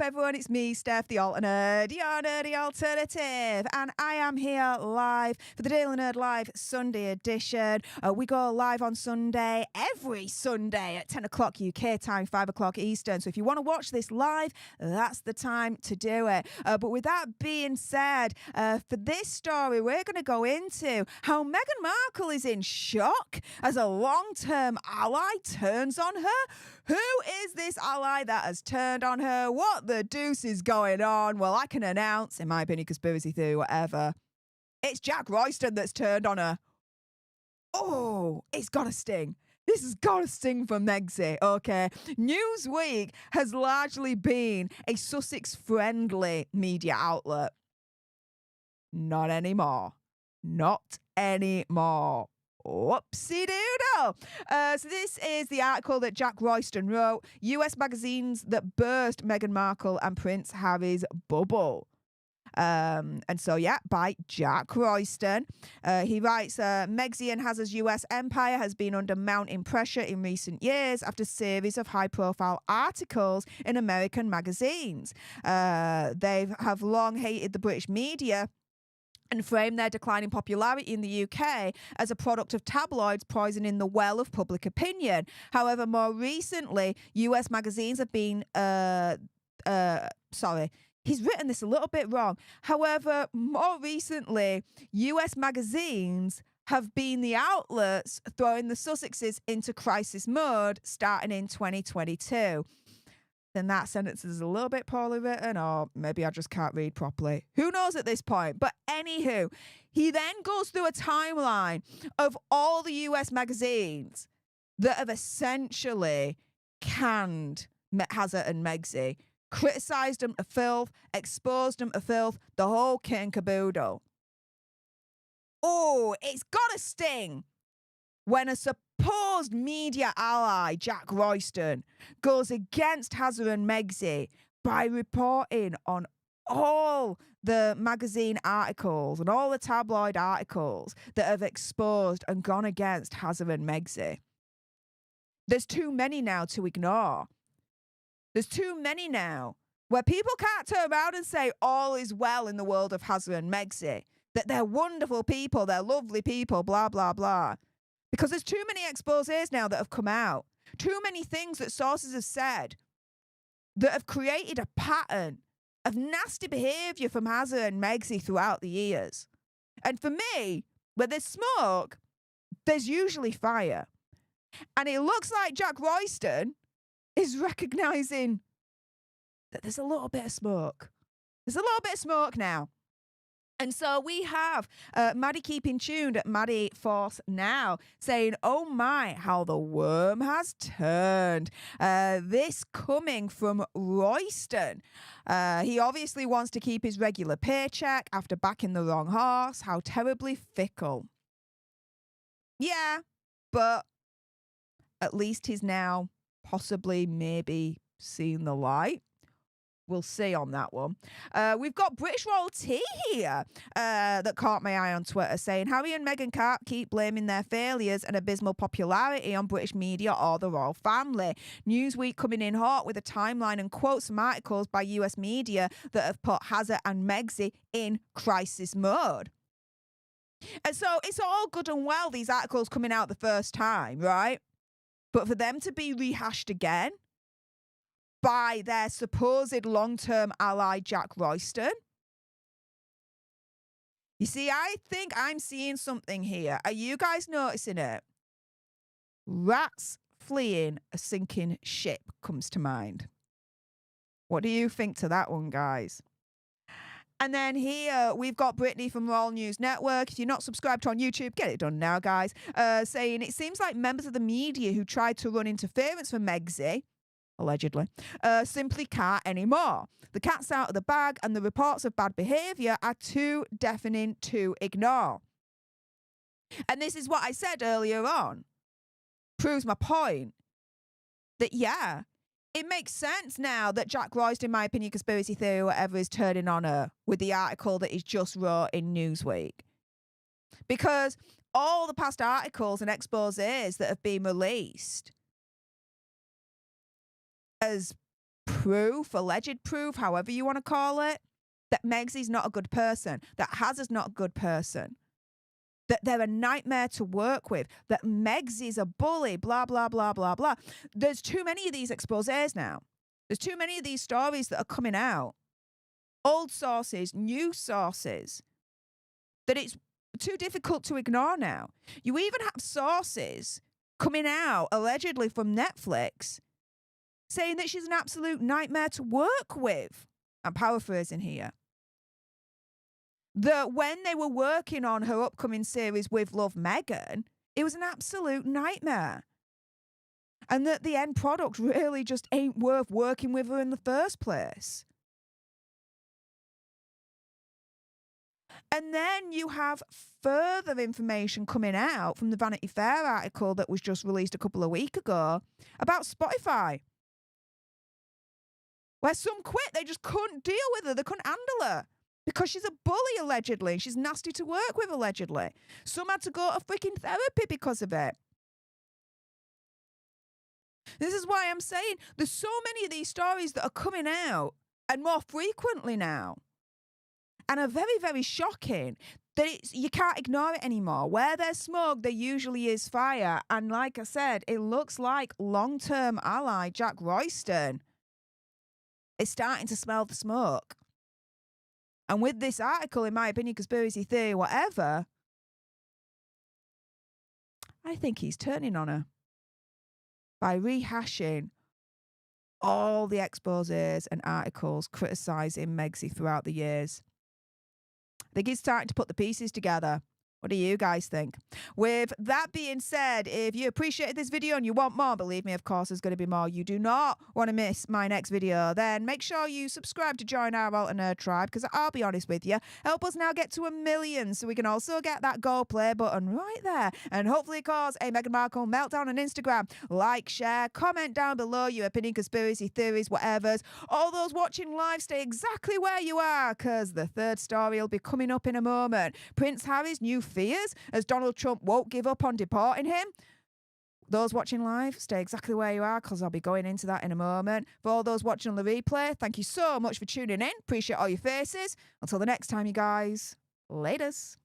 everyone? It's me, Stef The Alter Nerd, your nerdy alternative. And I am here live for the Daily Nerd Live Sunday edition. We go live on Sunday, every Sunday at 10 o'clock UK time, 5 o'clock Eastern. So if you want to watch this live, that's the time to do it. But with that being said, for this story, we're going to go into how Meghan Markle is in shock as a long-term ally turns on her. Who is this ally that has turned on her? What the deuce is going on? Well, I can announce, in my opinion, conspiracy theory, whatever. It's Jack Royston that's turned on her. Oh, it's got to sting. This has got to sting for Megsy, okay? Newsweek has largely been a Sussex-friendly media outlet. Not anymore. Not anymore. Whoopsie doodle. So this is the article that Jack Royston wrote. US magazines that burst Meghan Markle and Prince Harry's bubble. And so, yeah, by Jack Royston. He writes, Megsy and Hazard's US empire has been under mounting pressure in recent years after a series of high-profile articles in American magazines. They have long hated the British media and framed their declining popularity in the UK as a product of tabloids poisoning the well of public opinion. However, more recently, US magazines have been... sorry, he's written this a little bit wrong. However, more recently, US magazines have been the outlets throwing the Sussexes into crisis mode starting in 2022. Then that sentence is a little bit poorly written, or maybe I just can't read properly. Who knows at this point? But anywho, he then goes through a timeline of all the US magazines that have essentially canned Hazard and Megsy, criticised them to filth, exposed them to filth, the whole kit and caboodle. Oh, it's got to sting when a supposed media ally, Jack Royston, goes against Hazard and Megsy by reporting on all the magazine articles and all the tabloid articles that have exposed and gone against Hazard and Megsy. There's too many now to ignore. There's too many now where people can't turn around and say all is well in the world of Hazard and Megsy, that they're wonderful people, they're lovely people, blah, blah, blah. Because there's too many exposés now that have come out. Too many things that sources have said that have created a pattern of nasty behaviour from Hazard and Megsy throughout the years. And for me, where there's smoke, there's usually fire. And it looks like Jack Royston is recognising that there's a little bit of smoke. There's a little bit of smoke now. And so we have Maddie Keeping Tuned at Maddie Force Now saying, oh my, how the worm has turned. This coming from Royston. He obviously wants to keep his regular paycheck after backing the wrong horse. How terribly fickle. Yeah, but at least he's now possibly maybe seen the light. We'll see on that one. We've got British Royal Tea here that caught my eye on Twitter saying Harry and Meghan can't keep blaming their failures and abysmal popularity on British media or the royal family. Newsweek coming in hot with a timeline and quotes some articles by US media that have put Hazard and Megsy in crisis mode. And so it's all good and well, these articles coming out the first time, right? But for them to be rehashed again by their supposed long-term ally, Jack Royston. You see, I think I'm seeing something here. Are you guys noticing it? Rats fleeing a sinking ship comes to mind. What do you think to that one, guys? And then here, we've got Brittany from Royal News Network. If you're not subscribed to on YouTube, get it done now, guys. Saying, it seems like members of the media who tried to run interference for Megsy, allegedly, simply can't anymore. The cat's out of the bag and the reports of bad behaviour are too deafening to ignore. And this is what I said earlier on. Proves my point. That, yeah, it makes sense now that Jack Royston, in my opinion, conspiracy theory, whatever, is turning on her with the article that he's just wrote in Newsweek. Because all the past articles and exposés that have been released as proof, alleged proof, however you want to call it, that Megsy's not a good person, that Hazard's not a good person, that they're a nightmare to work with, that Megsy's a bully, blah, blah, blah, blah, blah. There's too many of these exposés now. There's too many of these stories that are coming out. Old sources, new sources, that it's too difficult to ignore now. You even have sources coming out, allegedly from Netflix, saying that she's an absolute nightmare to work with. I'm paraphrasing here. That when they were working on her upcoming series with Love Meghan, it was an absolute nightmare. And that the end product really just ain't worth working with her in the first place. And then you have further information coming out from the Vanity Fair article that was just released a couple of weeks ago about Spotify. Where some quit, they just couldn't deal with her, they couldn't handle her. Because she's a bully, allegedly, and she's nasty to work with, allegedly. Some had to go to freaking therapy because of it. This is why I'm saying there's so many of these stories that are coming out, and more frequently now, and are very, very shocking, that you can't ignore it anymore. Where there's smoke, there usually is fire. And like I said, it looks like long-term ally Jack Royston is starting to smell the smoke. And with this article, in my opinion, conspiracy theory, whatever, I think he's turning on her by rehashing all the exposés and articles criticising Megsy throughout the years. I think he's starting to put the pieces together. What do you guys think? With that being said, if you appreciated this video and you want more, believe me, of course, there's going to be more. You do not want to miss my next video. Then make sure you subscribe to join our Alter Nerd tribe, because I'll be honest with you, help us now get to 1 million so we can also get that go play button right there. And hopefully cause a Meghan Markle meltdown on Instagram. Like, share, comment down below your opinion, conspiracy theories, whatever's. All those watching live, stay exactly where you are, because the third story will be coming up in a moment. Prince Harry's new fears as Donald Trump won't give up on deporting him. Those watching live, stay exactly where you are, because I'll be going into that in a moment. For all those watching on the replay, thank you so much for tuning in. Appreciate all your faces. Until the next time, you guys. Laters.